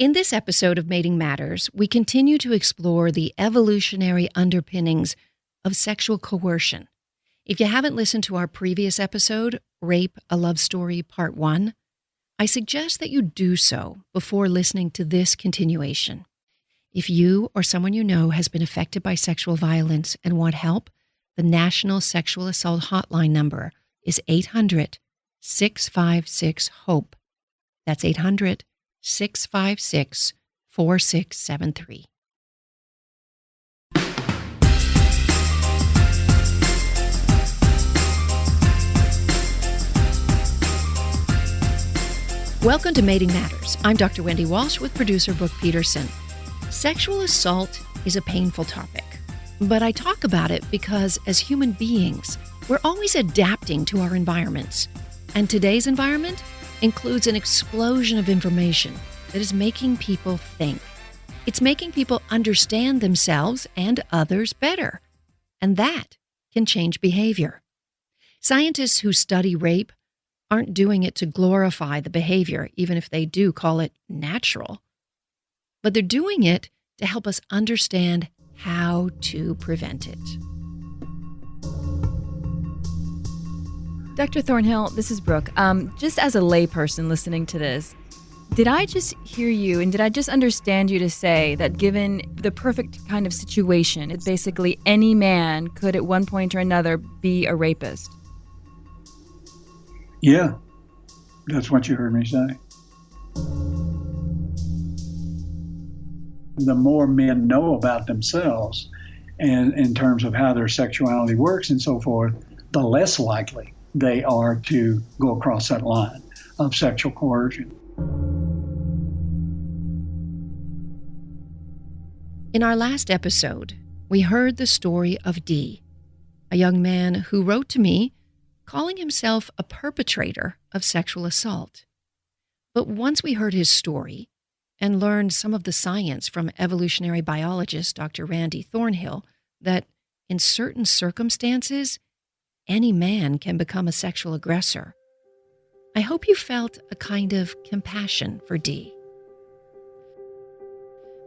In this episode of Mating Matters, we continue to explore the evolutionary underpinnings of sexual coercion. If you haven't listened to our previous episode, Rape, a Love Story, Part 1, I suggest that you do so before listening to this continuation. If you or someone you know has been affected by sexual violence and want help, the National Sexual Assault Hotline number is 800-656-HOPE. That's 800-656-4673. Welcome to Mating Matters. I'm Dr. Wendy Walsh with producer Brooke Peterson. Sexual assault is a painful topic, but I talk about it because as human beings, we're always adapting to our environments. And today's environment includes an explosion of information that is making people think. It's making people understand themselves and others better. And that can change behavior. Scientists who study rape aren't doing it to glorify the behavior, even if they do call it natural. But they're doing it to help us understand how to prevent it. Dr. Thornhill, this is Brooke. Just as a layperson listening to this, did I just hear you and did I just understand you to say that given the perfect kind of situation, it's basically any man could at one point or another be a rapist? Yeah, that's what you heard me say. The more men know about themselves and in terms of how their sexuality works and so forth, the less likely they are to go across that line of sexual coercion. In our last episode, we heard the story of D, a young man who wrote to me calling himself a perpetrator of sexual assault. But once we heard his story and learned some of the science from evolutionary biologist Dr. Randy Thornhill that in certain circumstances, any man can become a sexual aggressor, I hope you felt a kind of compassion for D.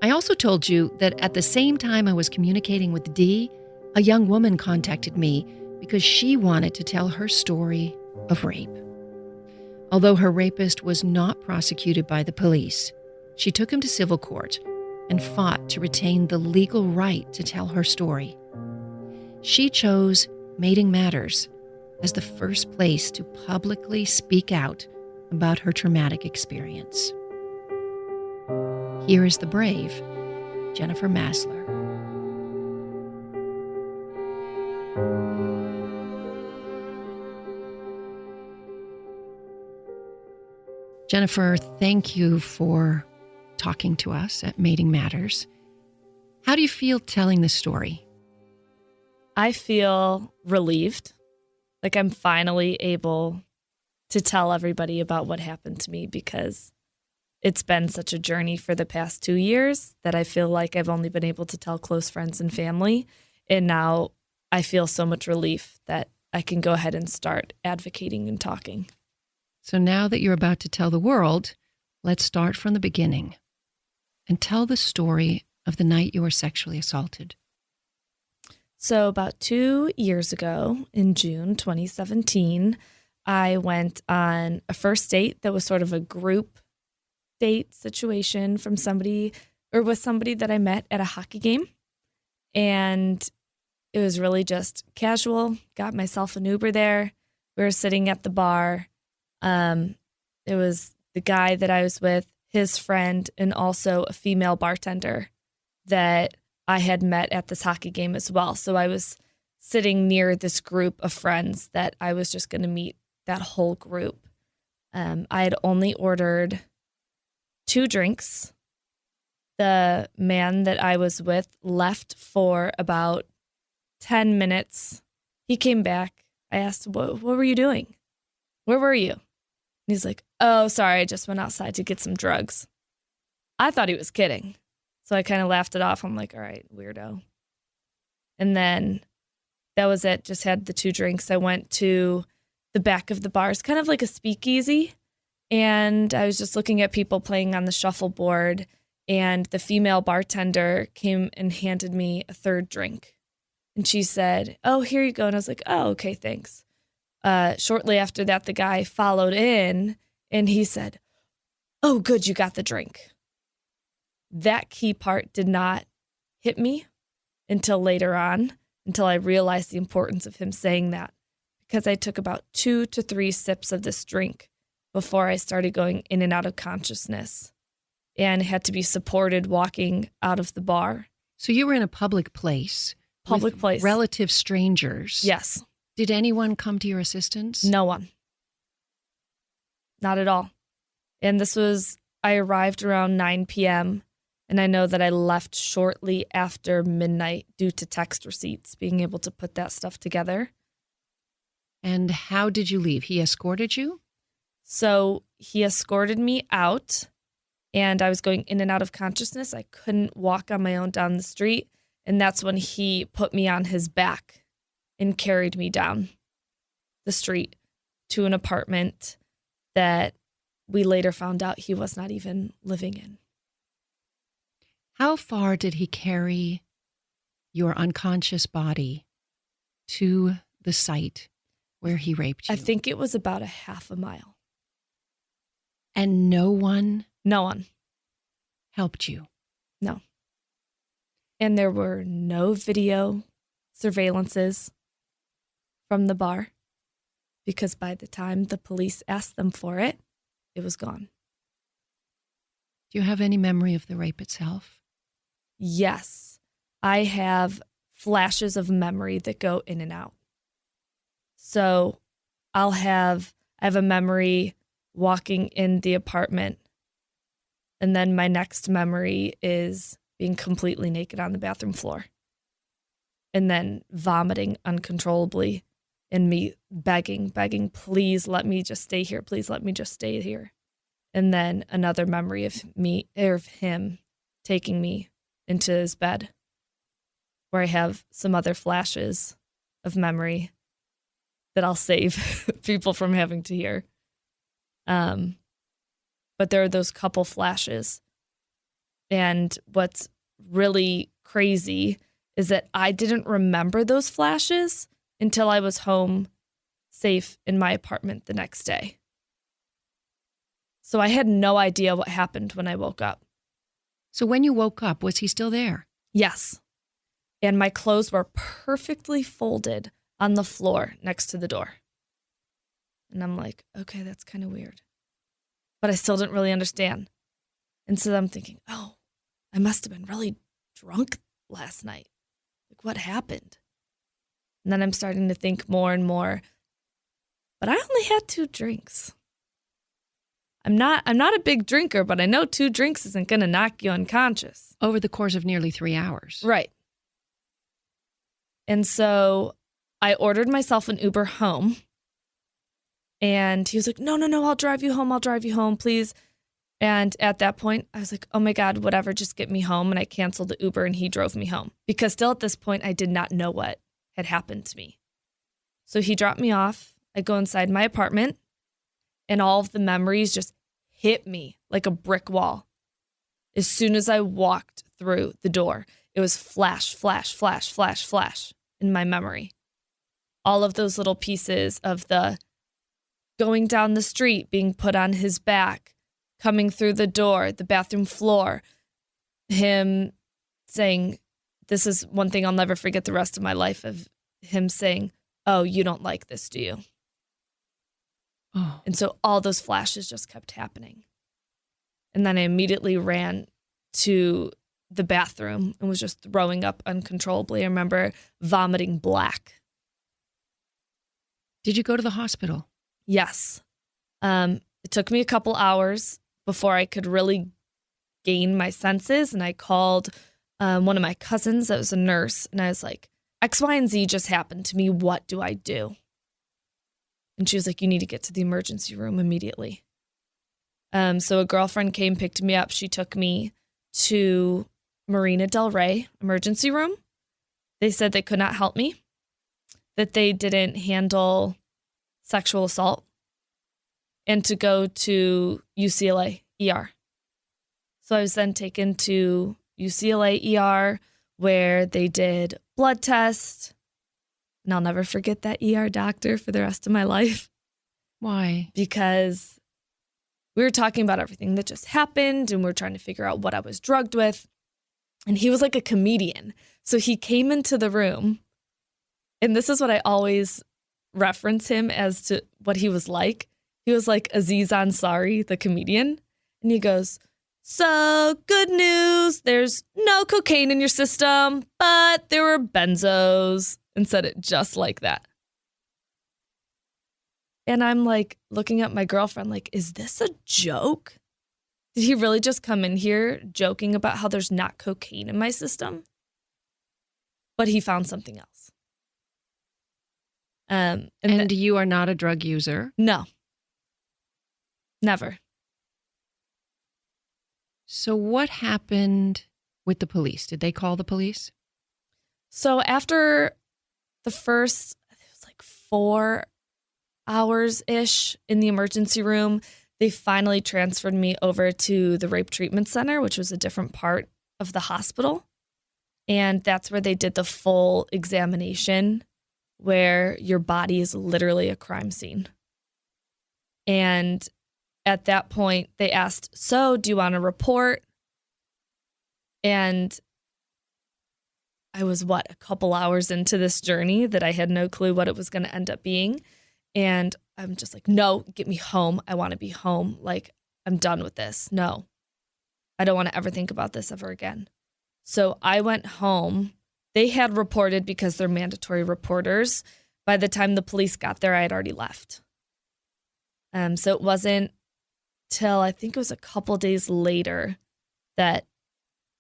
I also told you that at the same time I was communicating with D, a young woman contacted me because she wanted to tell her story of rape. Although her rapist was not prosecuted by the police, she took him to civil court and fought to retain the legal right to tell her story. She chose Mating Matters as the first place to publicly speak out about her traumatic experience. Here is the brave Jennifer Masler. Jennifer, thank you for talking to us at Mating Matters. How do you feel telling this story? I feel relieved, like I'm finally able to tell everybody about what happened to me because it's been such a journey for the past 2 years that I feel like I've only been able to tell close friends and family. And now I feel so much relief that I can go ahead and start advocating and talking. So now that you're about to tell the world, let's start from the beginning and tell the story of the night you were sexually assaulted. So about 2 years ago, in June 2017, I went on a first date that was sort of a group date situation from somebody with somebody that I met at a hockey game. And it was really just casual. Got myself an Uber there. We were sitting at the bar. It was the guy that I was with, his friend, and also a female bartender that I had met at this hockey game as well. So I was sitting near this group of friends that I was just going to meet that whole group. I had only ordered 2 drinks. The man that I was with left for about 10 minutes. He came back. I asked, what were you doing? Where were you? And he's like, oh, sorry, I just went outside to get some drugs. I thought he was kidding. So I kind of laughed it off. I'm like, all right, weirdo. And then that was it. Just had the 2 drinks. I went to the back of the bar. It's kind of like a speakeasy. And I was just looking at people playing on the shuffleboard, and the female bartender came and handed me a third drink. And she said, "Oh, here you go." And I was like, "Oh, okay, thanks." Shortly after that, the guy followed in and he said, "Oh, good, you got the drink." That key part did not hit me until later on, until I realized the importance of him saying that, because I took about 2 to 3 sips of this drink before I started going in and out of consciousness and had to be supported walking out of the bar. So you were in a public place. Public place. Relative strangers. Yes. Did anyone come to your assistance? No one. Not at all. And I arrived around 9 p.m. and I know that I left shortly after midnight due to text receipts, being able to put that stuff together. And how did you leave? He escorted you? So he escorted me out, and I was going in and out of consciousness. I couldn't walk on my own down the street, and that's when he put me on his back and carried me down the street to an apartment that we later found out he was not even living in. How far did he carry your unconscious body to the site where he raped you? I think it was about a half a mile. And no one No one. helped you? No. And there were no video surveillances from the bar, because by the time the police asked them for it, it was gone. Do you have any memory of the rape itself? Yes, I have flashes of memory that go in and out. So I have a memory walking in the apartment, and then my next memory is being completely naked on the bathroom floor, and then vomiting uncontrollably, and me begging, "Please let me just stay here. Please let me just stay here." And then another memory of him taking me into his bed, where I have some other flashes of memory that I'll save people from having to hear. But there are those couple flashes. And what's really crazy is that I didn't remember those flashes until I was home safe in my apartment the next day. So I had no idea what happened when I woke up. So when you woke up, was he still there? Yes. And my clothes were perfectly folded on the floor next to the door. And I'm like, okay, that's kind of weird. But I still didn't really understand. And so I'm thinking, oh, I must have been really drunk last night. Like, what happened? And then I'm starting to think more and more, but I only had 2 drinks. I'm not a big drinker, but I know 2 drinks isn't going to knock you unconscious. Over the course of nearly 3 hours. Right. And so I ordered myself an Uber home. And he was like, no, I'll drive you home, please. And at that point, I was like, oh my God, whatever, just get me home. And I canceled the Uber and he drove me home. Because still at this point, I did not know what had happened to me. So he dropped me off. I go inside my apartment, and all of the memories just hit me like a brick wall. As soon as I walked through the door, it was flash, flash, flash, flash, flash in my memory. All of those little pieces of the going down the street, being put on his back, coming through the door, the bathroom floor, him saying, this is one thing I'll never forget the rest of my life, of him saying, oh, you don't like this, do you? Oh. And so all those flashes just kept happening. And then I immediately ran to the bathroom and was just throwing up uncontrollably. I remember vomiting black. Did you go to the hospital? Yes. It took me a couple hours before I could really gain my senses. And I called one of my cousins that was a nurse. And I was like, X, Y, and Z just happened to me. What do I do? And she was like, you need to get to the emergency room immediately. So a girlfriend came, picked me up. She took me to Marina Del Rey emergency room. They said they could not help me, that they didn't handle sexual assault. and to go to UCLA ER. So I was then taken to UCLA ER where they did blood tests. And I'll never forget that ER doctor for the rest of my life. Why? Because we were talking about everything that just happened and we were trying to figure out what I was drugged with. And he was like a comedian. So he came into the room, and this is what I always reference him as to what he was like. He was like Aziz Ansari, the comedian. And he goes, "So good news, there's no cocaine in your system, but there were benzos," and said it just like that. And I'm like looking at my girlfriend like, is this a joke? Did he really just come in here joking about how there's not cocaine in my system? But he found something else. And you are not a drug user? No. Never. So what happened with the police? Did they call the police? So after the first, it was like 4 hours-ish in the emergency room, they finally transferred me over to the rape treatment center, which was a different part of the hospital. And that's where they did the full examination where your body is literally a crime scene. And at that point, they asked, "So, do you want to report?" And I was, a couple hours into this journey that I had no clue what it was going to end up being. And I'm just like, "No, get me home. I want to be home. Like, I'm done with this. No, I don't want to ever think about this ever again." So I went home. They had reported because they're mandatory reporters. By the time the police got there, I had already left. So it wasn't till I think it was a couple days later that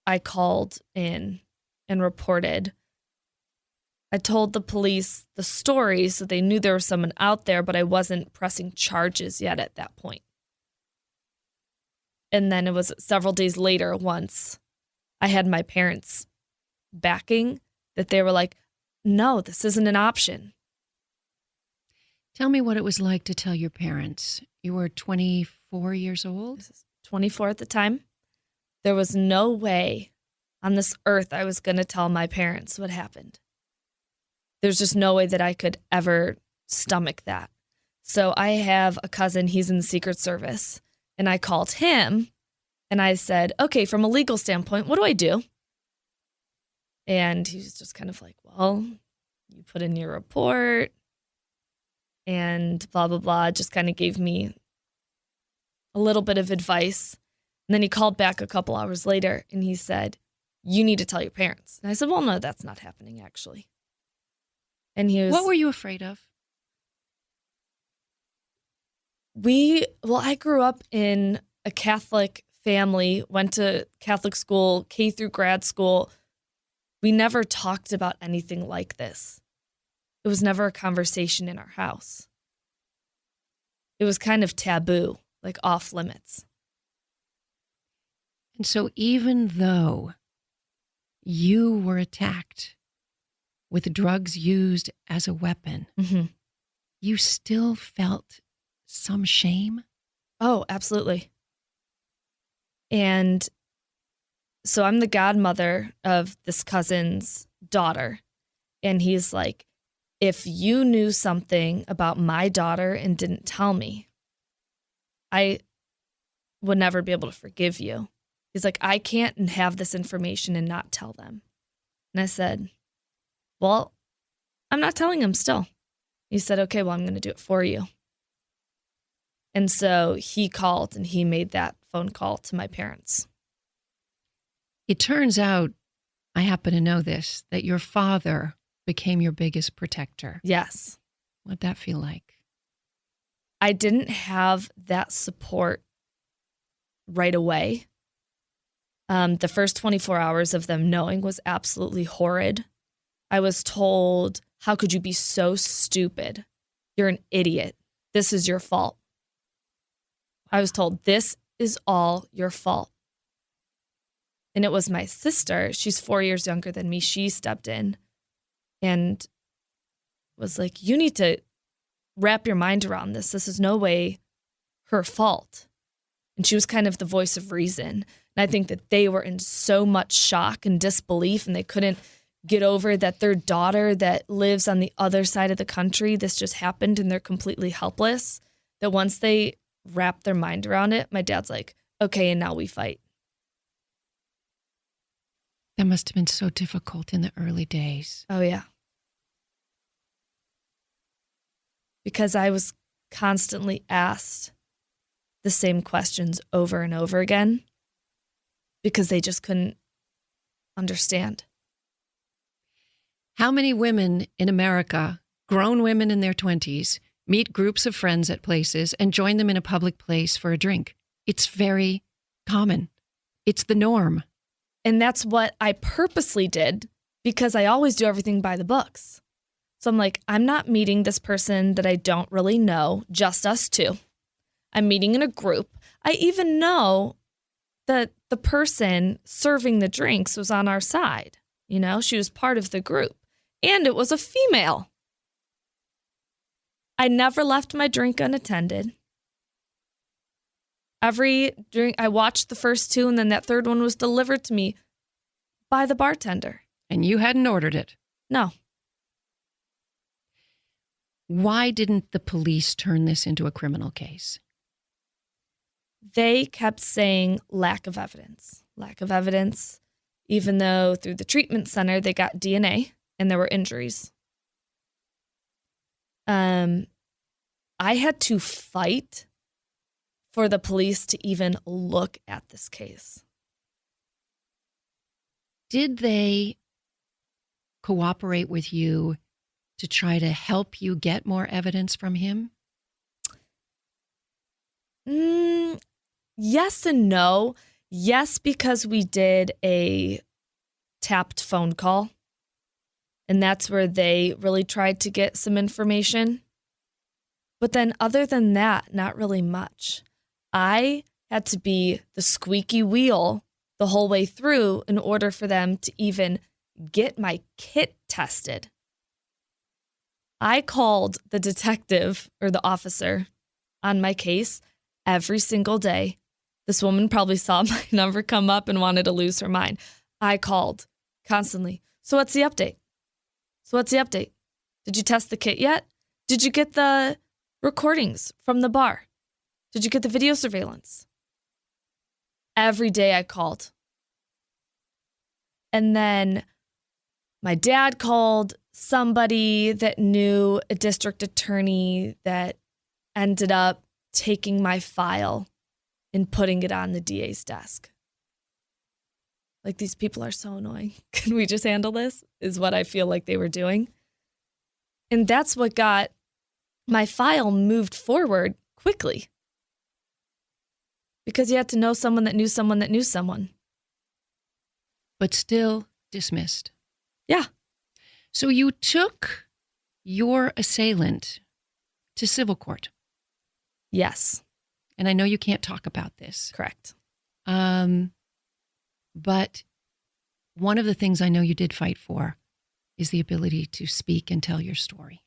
I called in and reported. I told the police the story so they knew there was someone out there, but I wasn't pressing charges yet at that point. And then it was several days later, once I had my parents backing, that they were like, "No, this isn't an option." Tell me what it was like to tell your parents. You were 24 years old? This is 24 at the time. There was no way on this earth I was going to tell my parents what happened. There's just no way that I could ever stomach that. So I have a cousin, he's in the Secret Service, and I called him and I said, "Okay, from a legal standpoint, what do I do?" And he was just kind of like, "Well, you put in your report and blah, blah, blah," just kind of gave me a little bit of advice. And then he called back a couple hours later and he said, "You need to tell your parents." And I said, "Well, no, that's not happening, actually." And he was... What were you afraid of? I grew up in a Catholic family, went to Catholic school, K through grad school. We never talked about anything like this. It was never a conversation in our house. It was kind of taboo, like off limits. And so even though you were attacked with drugs used as a weapon, you still felt some shame? Oh, absolutely. And so I'm the godmother of this cousin's daughter. And he's like, "If you knew something about my daughter and didn't tell me, I would never be able to forgive you." He's like, "I can't have this information and not tell them." And I said, "Well, I'm not telling him still." He said, "Okay, well, I'm going to do it for you." And so he called and he made that phone call to my parents. It turns out, I happen to know this, that your father became your biggest protector. Yes. What'd that feel like? I didn't have that support right away. The first 24 hours of them knowing was absolutely horrid. I was told, "How could you be so stupid? You're an idiot. This is your fault." I was told, "This is all your fault." And it was my sister. She's 4 years younger than me. She stepped in and was like, "You need to wrap your mind around this. This is no way her fault. And she was kind of the voice of reason. And I think that they were in so much shock and disbelief, and they couldn't get over that their daughter that lives on the other side of the country, this just happened, and they're completely helpless, that once they wrap their mind around it, my dad's like, okay, and now we fight. That must have been so difficult in the early days. Oh, yeah. Because I was constantly asked the same questions over and over again because they just couldn't understand. How many women in America, grown women in their 20s, meet groups of friends at places and join them in a public place for a drink? It's very common. It's the norm. And that's what I purposely did because I always do everything by the books. So I'm like, I'm not meeting this person that I don't really know, just us two. I'm meeting in a group. I even know that the person serving the drinks was on our side. You know, she was part of the group. And it was a female. I never left my drink unattended. Every drink, I watched the first two, and then that third one was delivered to me by the bartender. And you hadn't ordered it? No. Why didn't the police turn this into a criminal case? They kept saying lack of evidence, even though through the treatment center, they got DNA and there were injuries. I had to fight for the police to even look at this case. Did they cooperate with you to try to help you get more evidence from him? Yes and no. Yes, because we did a tapped phone call. And that's where they really tried to get some information. But then other than that, not really much. I had to be the squeaky wheel the whole way through in order for them to even get my kit tested. I called the detective or the officer on my case every single day. This woman probably saw my number come up and wanted to lose her mind. I called constantly. So what's the update? Did you test the kit yet? Did you get the recordings from the bar? Did you get the video surveillance? Every day I called. And then my dad called somebody that knew a district attorney that ended up taking my file and putting it on the DA's desk. Like, these people are so annoying. Can we just handle this? Is what I feel like they were doing. And that's what got my file moved forward quickly. Because you had to know someone that knew someone that knew someone. But still dismissed. Yeah. So you took your assailant to civil court. Yes. And I know you can't talk about this. Correct. But one of the things I know you did fight for is the ability to speak and tell your story.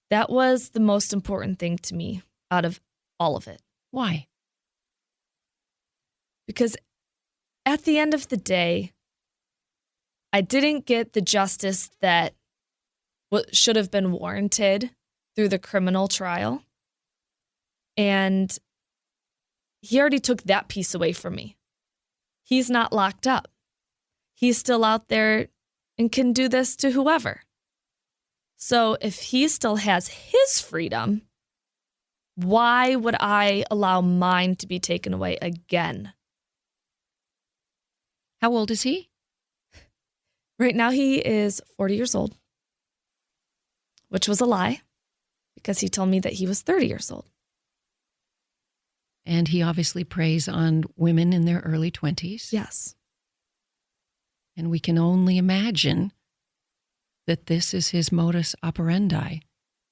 That was the most important thing to me out of all of it. Why? Because at the end of the day, I didn't get the justice that should have been warranted through the criminal trial. And he already took that piece away from me. He's not locked up. He's still out there and can do this to whoever. So if he still has his freedom, why would I allow mine to be taken away again? How old is he? Right now he is 40 years old, which was a lie because he told me that he was 30 years old. And he obviously preys on women in their early 20s. Yes. And we can only imagine that this is his modus operandi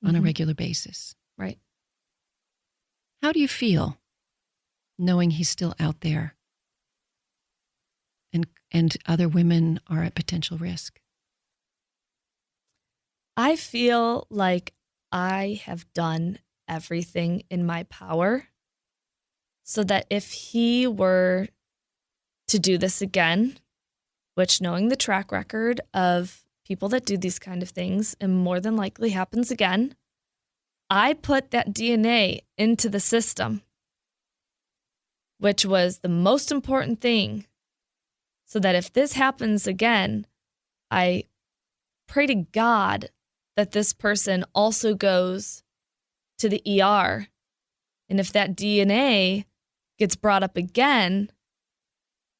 on a regular basis. Right. How do you feel knowing he's still out there and other women are at potential risk? I feel like I have done everything in my power so that if he were to do this again, which knowing the track record of people that do these kind of things and more than likely happens again, I put that DNA into the system, which was the most important thing, so that if this happens again, I pray to God that this person also goes to the ER. And if that DNA gets brought up again,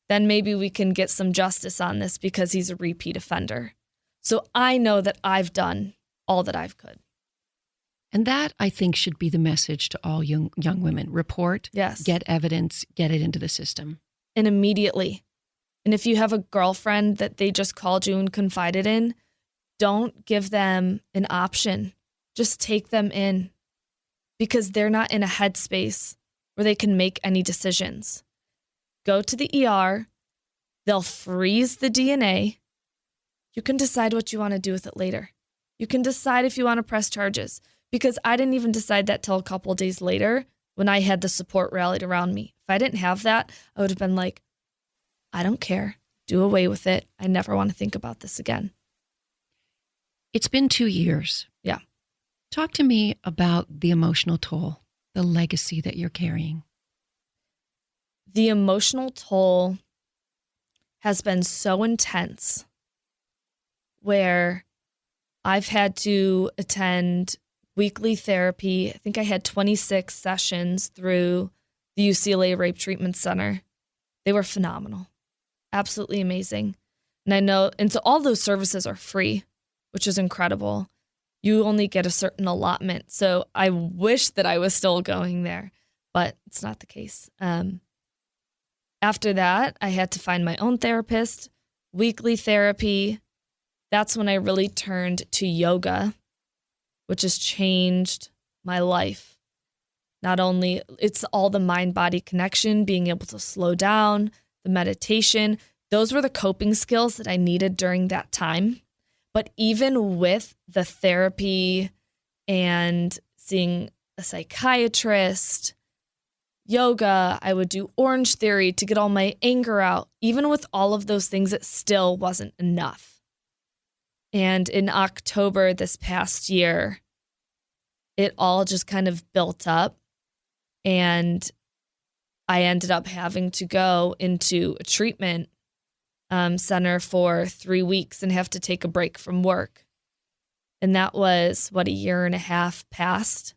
then maybe we can get some justice on this because he's a repeat offender. So I know that I've done all that I could. And that, I think, should be the message to all young women. Report, Yes. Get evidence, get it into the system. And immediately. And if you have a girlfriend that they just called you and confided in, don't give them an option. Just take them in, because they're not in a headspace where they can make any decisions. Go to the ER. They'll freeze the DNA. You can decide what you want to do with it later. You can decide if you want to press charges, because I didn't even decide that till a couple of days later when I had the support rallied around me. If I didn't have that, I would have been like, I don't care. Do away with it. I never want to think about this again. It's been 2 years. Yeah. Talk to me about the emotional toll, the legacy that you're carrying. The emotional toll has been so intense, where I've had to attend weekly therapy. I think I had 26 sessions through the UCLA Rape Treatment Center. They were phenomenal, absolutely amazing. And I know, and so all those services are free, which is incredible. You only get a certain allotment. So I wish that I was still going there, but it's not the case. After that, I had to find my own therapist, weekly therapy. That's when I really turned to yoga, which has changed my life. Not only, it's all the mind-body connection, being able to slow down, the meditation. Those were the coping skills that I needed during that time. But even with the therapy and seeing a psychiatrist, yoga, I would do Orange Theory to get all my anger out. Even with all of those things, it still wasn't enough. And in October this past year, it all just kind of built up, and I ended up having to go into a treatment center for 3 weeks and have to take a break from work. And that was, a year and a half past,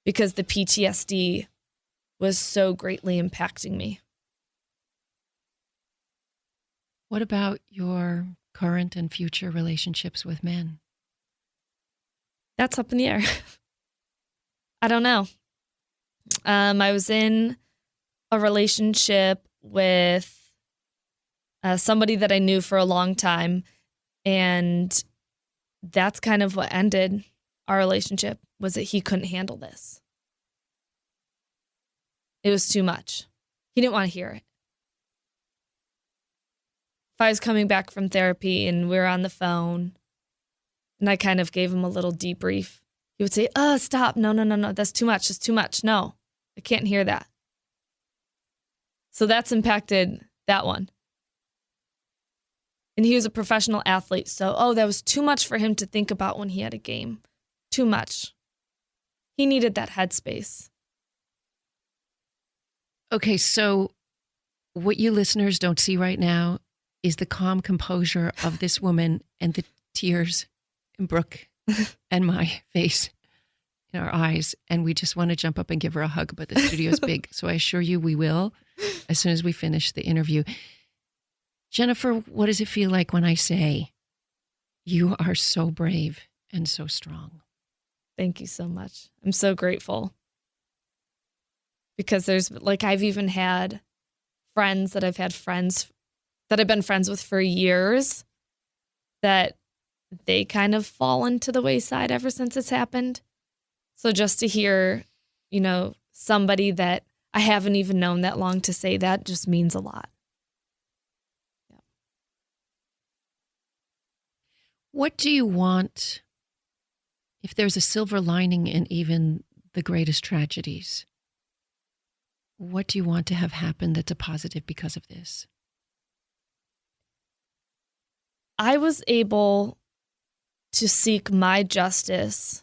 because the PTSD was so greatly impacting me. What about your current and future relationships with men? That's up in the air. I don't know. I was in a relationship with somebody that I knew for a long time, and that's kind of what ended our relationship, was that he couldn't handle this. It was too much. He didn't want to hear it. If I was coming back from therapy and we were on the phone and I kind of gave him a little debrief, he would say, "Oh, stop. No, that's too much. It's too much. No, I can't hear that." So that's impacted that one. And he was a professional athlete. So, that was too much for him to think about when he had a game. Too much. He needed that headspace. Okay, so what you listeners don't see right now is the calm composure of this woman and the tears in Brooke and my face in our eyes. And we just want to jump up and give her a hug, but the studio is big. So I assure you we will as soon as we finish the interview. Jennifer, what does it feel like when I say you are so brave and so strong? Thank you so much. I'm so grateful. Because I've even had friends that I've been friends with for years, that they kind of fallen to the wayside ever since it's happened. So just to hear, somebody that I haven't even known that long to say that just means a lot. Yeah. What do you want, if there's a silver lining in even the greatest tragedies? What do you want to have happen that's a positive because of this? I was able to seek my justice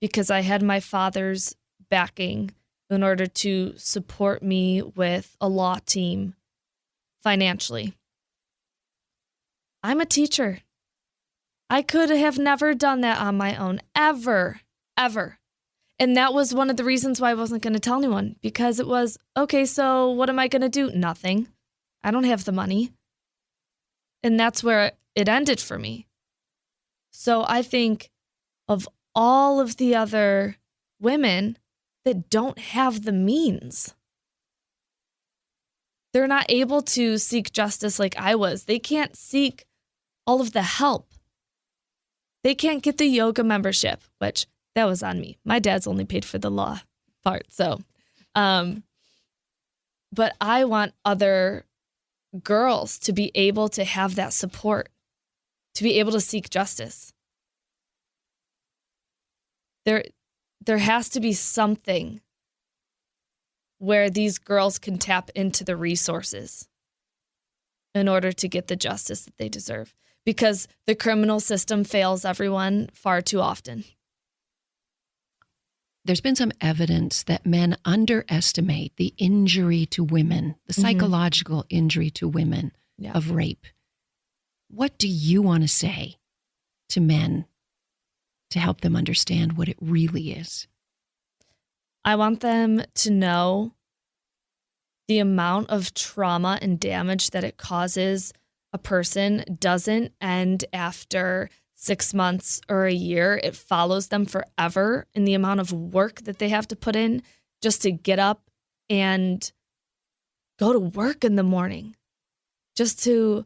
because I had my father's backing in order to support me with a law team financially. I'm a teacher. I could have never done that on my own, ever. And that was one of the reasons why I wasn't going to tell anyone, because it was, okay, so what am I going to do? Nothing. I don't have the money. And that's where it ended for me. So I think of all of the other women that don't have the means. They're not able to seek justice like I was. They can't seek all of the help. They can't get the yoga membership, which that was on me. My dad's only paid for the law part. So, but I want other girls to be able to have that support, to be able to seek justice. There has to be something where these girls can tap into the resources in order to get the justice that they deserve, because the criminal system fails everyone far too often. There's been some evidence that men underestimate the injury to women, the psychological injury to women of rape. What do you want to say to men to help them understand what it really is? I want them to know the amount of trauma and damage that it causes a person doesn't end after 6 months or a year. It follows them forever, in the amount of work that they have to put in just to get up and go to work in the morning. Just to,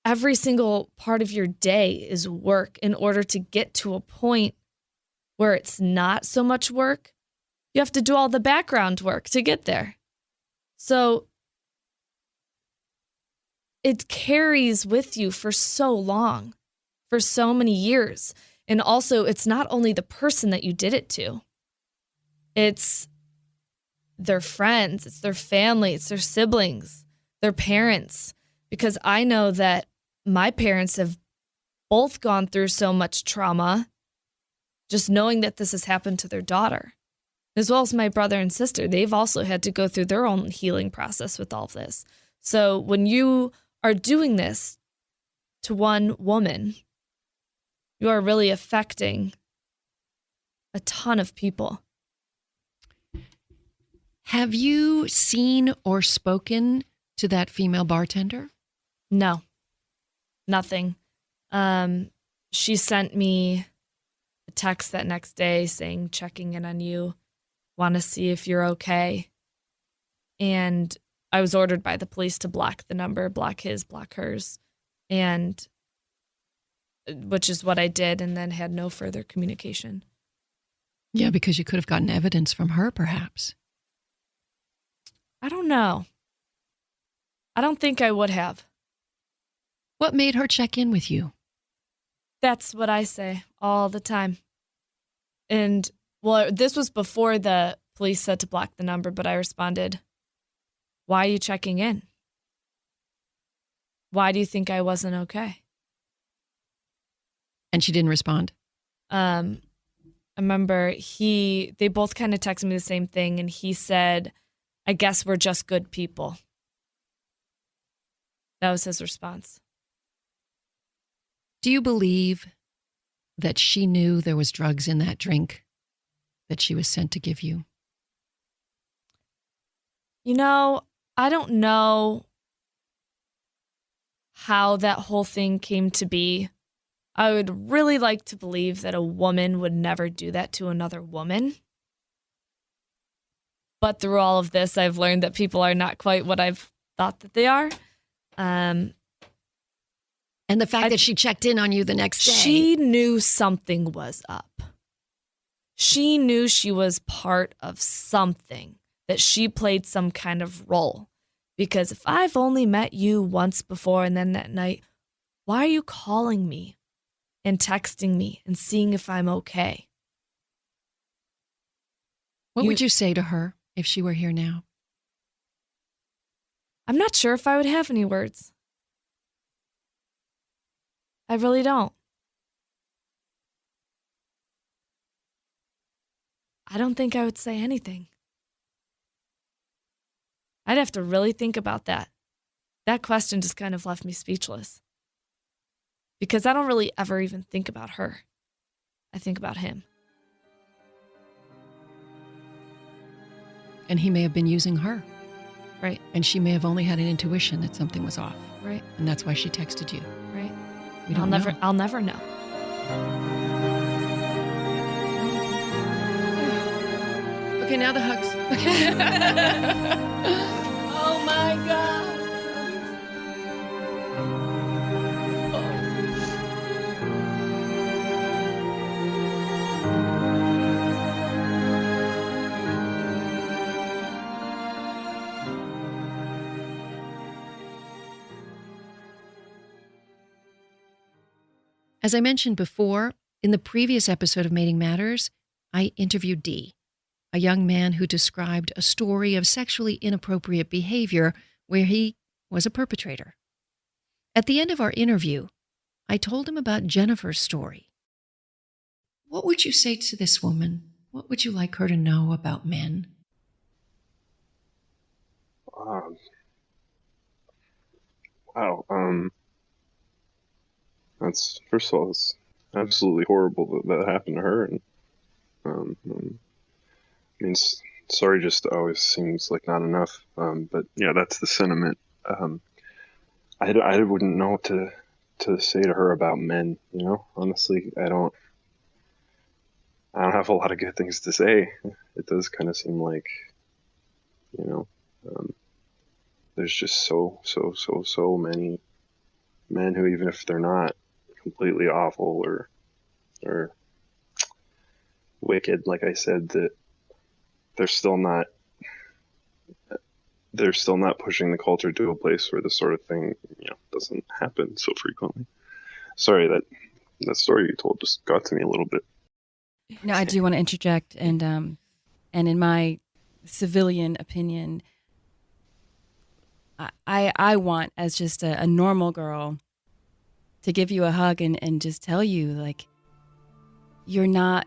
every single part of your day is work in order to get to a point where it's not so much work. You have to do all the background work to get there. So it carries with you for so long, for so many years. And also, it's not only the person that you did it to. It's their friends, it's their family, it's their siblings, their parents. Because I know that my parents have both gone through so much trauma just knowing that this has happened to their daughter, as well as my brother and sister. They've also had to go through their own healing process with all of this. So when you are doing this to one woman, you are really affecting a ton of people. Have you seen or spoken to that female bartender? No, nothing. She sent me a text that next day saying, checking in on you, want to see if you're okay. And I was ordered by the police to block the number, block his, block hers, and which is what I did, and then had no further communication. Yeah, because you could have gotten evidence from her, perhaps. I don't know. I don't think I would have. What made her check in with you? That's what I say all the time. And, well, this was before the police said to block the number, but I responded, why are you checking in? Why do you think I wasn't okay? And she didn't respond? I remember they both kind of texted me the same thing, and he said, I guess we're just good people. That was his response. Do you believe that she knew there was drugs in that drink that she was sent to give you? You know, I don't know how that whole thing came to be. I would really like to believe that a woman would never do that to another woman. But through all of this, I've learned that people are not quite what I've thought that they are. And the fact that she checked in on you the next day. She knew something was up. She knew she was part of something, that she played some kind of role. Because if I've only met you once before and then that night, why are you calling me and texting me and seeing if I'm okay? What would you say to her if she were here now? I'm not sure if I would have any words. I really don't. I don't think I would say anything. I'd have to really think about that. That question just kind of left me speechless. Because I don't really ever even think about her. I think about him. And he may have been using her. Right. And she may have only had an intuition that something was off. Right. And that's why she texted you. Right. We don't know. I'll never know. Okay, now the hugs. Oh my God. As I mentioned before, in the previous episode of Mating Matters, I interviewed Dee, a young man who described a story of sexually inappropriate behavior where he was a perpetrator. At the end of our interview, I told him about Jennifer's story. What would you say to this woman? What would you like her to know about men? Wow. That's, first of all, it's absolutely horrible that happened to her, and I mean, sorry just always seems like not enough. But yeah, that's the sentiment. I wouldn't know what to say to her about men. You know, honestly, I don't have a lot of good things to say. It does kind of seem like, you know, there's just so many men who, even if they're not completely awful or wicked, like I said, that they're still not pushing the culture to a place where this sort of thing, you know, doesn't happen so frequently. Sorry, that story you told just got to me a little bit. No, I do want to interject, and in my civilian opinion, I want, as just a normal girl, to give you a hug and just tell you, like, you're not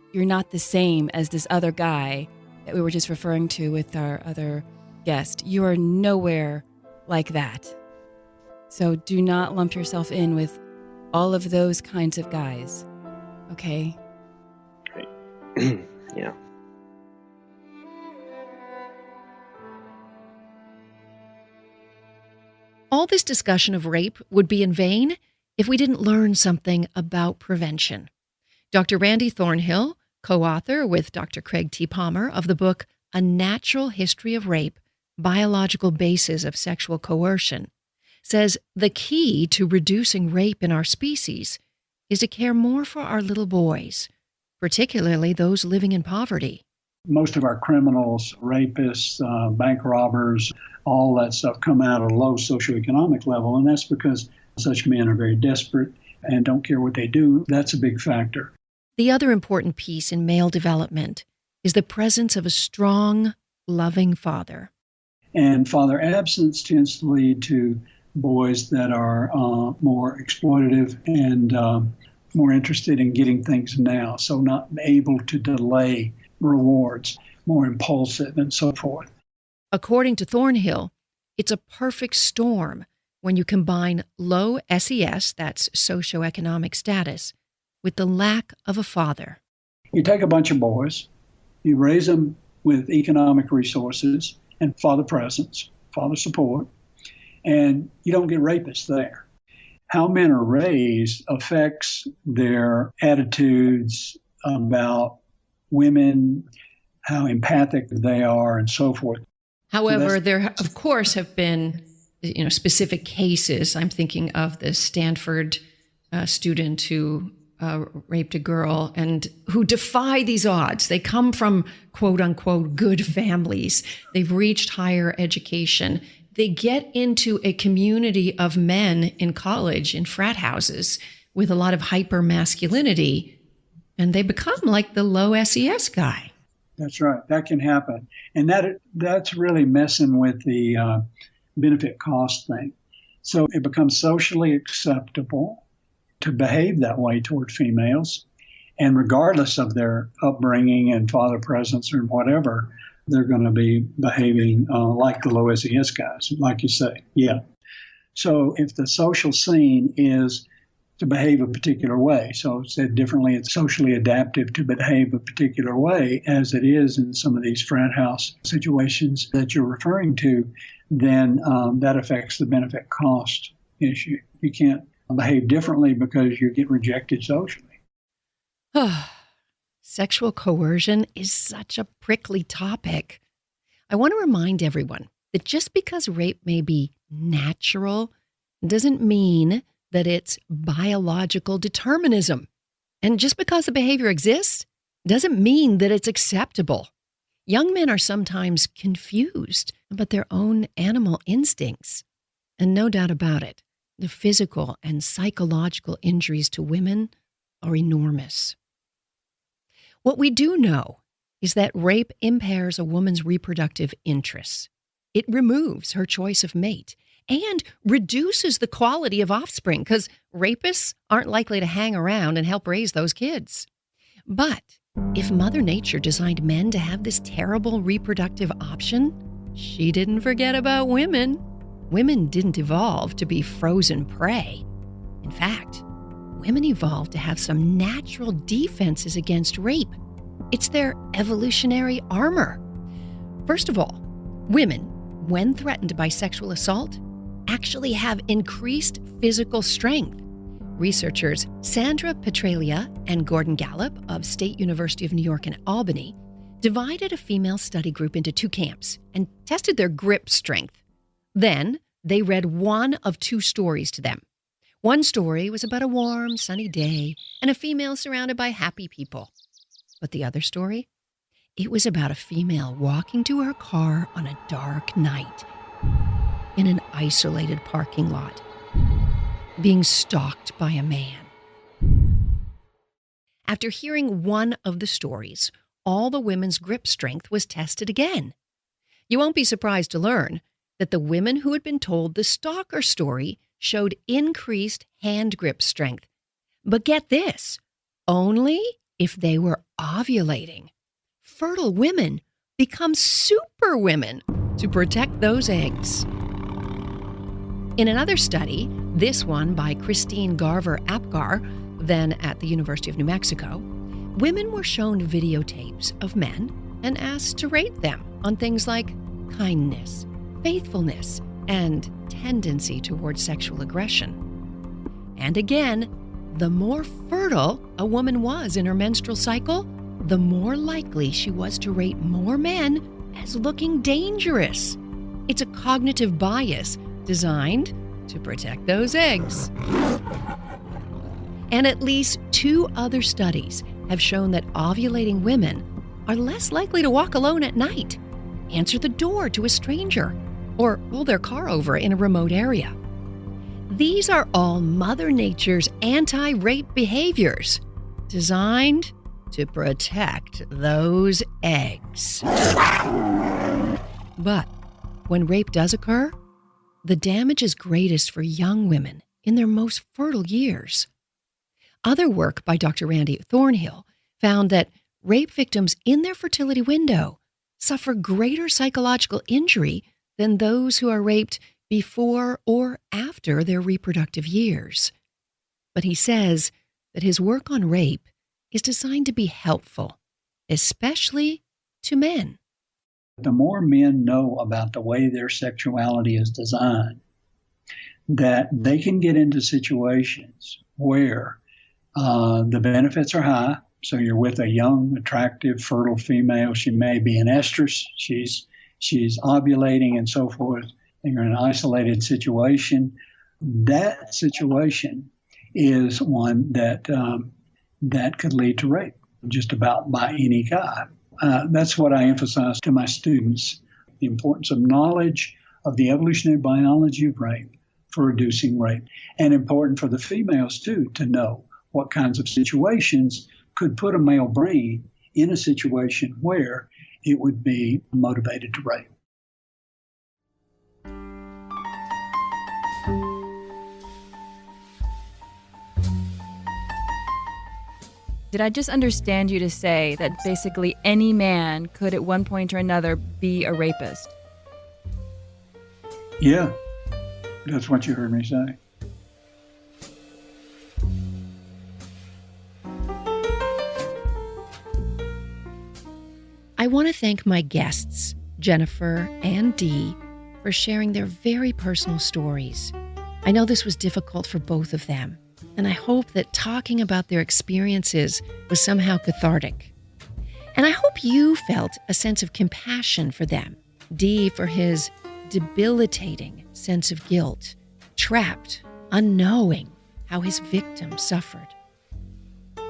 the same as this other guy that we were just referring to with our other guest. You are nowhere like that. So do not lump yourself in with all of those kinds of guys. Okay? Yeah. All this discussion of rape would be in vain if we didn't learn something about prevention. Dr. Randy Thornhill, co-author with Dr. Craig T. Palmer of the book A Natural History of Rape, Biological Bases of Sexual Coercion, says the key to reducing rape in our species is to care more for our little boys, particularly those living in poverty. Most of our criminals, rapists, bank robbers, all that stuff come out of a low socioeconomic level, and that's because such men are very desperate and don't care what they do. That's a big factor. The other important piece in male development is the presence of a strong, loving father. And father absence tends to lead to boys that are more exploitative and more interested in getting things now, so not able to delay rewards, more impulsive, and so forth. According to Thornhill, it's a perfect storm when you combine low SES, that's socioeconomic status, with the lack of a father. You take a bunch of boys, you raise them with economic resources and father presence, father support, and you don't get rapists there. How men are raised affects their attitudes about women, how empathic they are, and so forth. However, there, of course, have been specific cases. I'm thinking of the Stanford student who raped a girl and who defy these odds. They come from, quote unquote, good families. They've reached higher education. They get into a community of men in college, in frat houses, with a lot of hyper masculinity, and they become like the low SES guy. That's right. That can happen. And that's really messing with the benefit cost thing. So it becomes socially acceptable to behave that way toward females. And regardless of their upbringing and father presence or whatever, they're going to be behaving like the low SES guys, like you say. Yeah. So if the social scene is to behave a particular way, so said differently, it's socially adaptive to behave a particular way, as it is in some of these frat house situations that you're referring to, then that affects the benefit cost issue. You can't behave differently because you get rejected socially. Sexual coercion is such a prickly topic. I want to remind everyone that just because rape may be natural doesn't mean that it's biological determinism. And just because the behavior exists doesn't mean that it's acceptable. Young men are sometimes confused about their own animal instincts. And no doubt about it, the physical and psychological injuries to women are enormous. What we do know is that rape impairs a woman's reproductive interests. It removes her choice of mate and reduces the quality of offspring because rapists aren't likely to hang around and help raise those kids. But if Mother Nature designed men to have this terrible reproductive option, she didn't forget about women. Women didn't evolve to be frozen prey. In fact, women evolved to have some natural defenses against rape. It's their evolutionary armor. First of all, women, when threatened by sexual assault, actually have increased physical strength. Researchers Sandra Petralia and Gordon Gallup of State University of New York in Albany divided a female study group into two camps and tested their grip strength. Then they read one of two stories to them. One story was about a warm, sunny day and a female surrounded by happy people. But the other story? It was about a female walking to her car on a dark night in an isolated parking lot, being stalked by a man. After hearing one of the stories, all the women's grip strength was tested again. You won't be surprised to learn that the women who had been told the stalker story showed increased hand grip strength. But get this, only if they were ovulating. Fertile women become super women to protect those eggs. In another study, this one by Christine Garver Apgar, then at the University of New Mexico, women were shown videotapes of men and asked to rate them on things like kindness, faithfulness, and tendency towards sexual aggression. And again, the more fertile a woman was in her menstrual cycle, the more likely she was to rate more men as looking dangerous. It's a cognitive bias designed to protect those eggs. And at least two other studies have shown that ovulating women are less likely to walk alone at night, answer the door to a stranger, or pull their car over in a remote area. These are all Mother Nature's anti-rape behaviors designed to protect those eggs. But when rape does occur, the damage is greatest for young women in their most fertile years. Other work by Dr. Randy Thornhill found that rape victims in their fertility window suffer greater psychological injury than those who are raped before or after their reproductive years. But he says that his work on rape is designed to be helpful, especially to men. The more men know about the way their sexuality is designed, that they can get into situations where the benefits are high. So you're with a young, attractive, fertile female. She may be in estrus. She's ovulating and so forth. And you're in an isolated situation. That situation is one that could lead to rape, just about by any guy. That's what I emphasize to my students, the importance of knowledge of the evolutionary biology of rape for reducing rape. And important for the females, too, to know what kinds of situations could put a male brain in a situation where it would be motivated to rape. Did I just understand you to say that basically any man could at one point or another be a rapist? Yeah, that's what you heard me say. I want to thank my guests, Jennifer and Dee, for sharing their very personal stories. I know this was difficult for both of them, and I hope that talking about their experiences was somehow cathartic. And I hope you felt a sense of compassion for them. Dee for his debilitating sense of guilt, trapped, unknowing how his victim suffered.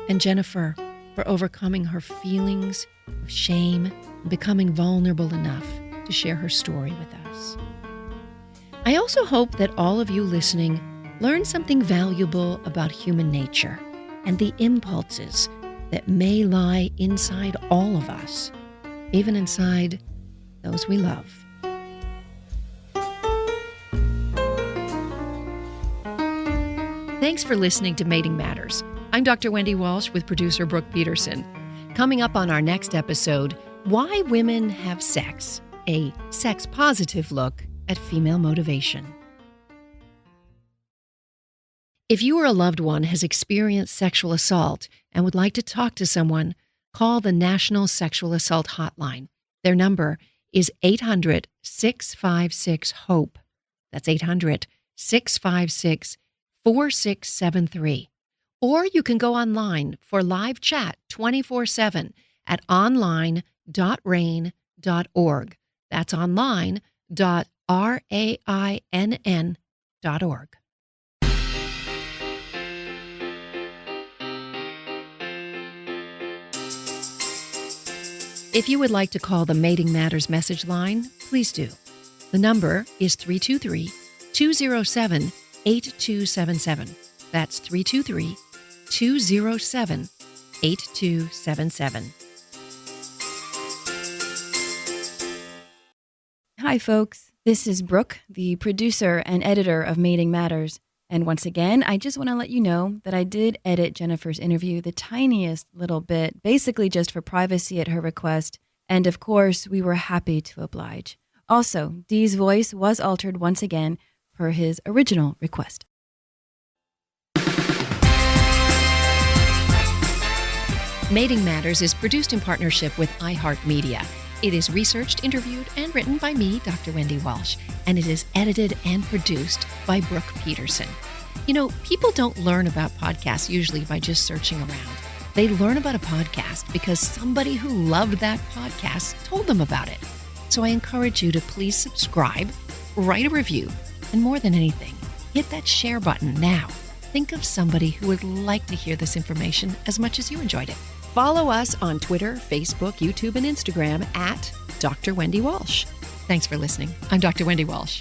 And Jennifer for overcoming her feelings of shame and becoming vulnerable enough to share her story with us. I also hope that all of you listening learn something valuable about human nature and the impulses that may lie inside all of us, even inside those we love. Thanks for listening to Mating Matters. I'm Dr. Wendy Walsh with producer Brooke Peterson. Coming up on our next episode, Why Women Have Sex, a sex-positive look at female motivation. If you or a loved one has experienced sexual assault and would like to talk to someone, call the National Sexual Assault Hotline. Their number is 800-656-HOPE. That's 800-656-4673. Or you can go online for live chat 24/7 at online.rain.org. That's online.rainn.org. If you would like to call the Mating Matters message line, please do. The number is 323-207-8277. That's 323-207-8277. Hi, folks. This is Brooke, the producer and editor of Mating Matters. And once again, I just want to let you know that I did edit Jennifer's interview the tiniest little bit, basically just for privacy at her request. And of course, we were happy to oblige. Also, Dee's voice was altered once again per his original request. Mating Matters is produced in partnership with iHeartMedia. It is researched, interviewed, and written by me, Dr. Wendy Walsh, and it is edited and produced by Brooke Peterson. You know, people don't learn about podcasts usually by just searching around. They learn about a podcast because somebody who loved that podcast told them about it. So I encourage you to please subscribe, write a review, and more than anything, hit that share button now. Think of somebody who would like to hear this information as much as you enjoyed it. Follow us on Twitter, Facebook, YouTube, and Instagram at Dr. Wendy Walsh. Thanks for listening. I'm Dr. Wendy Walsh.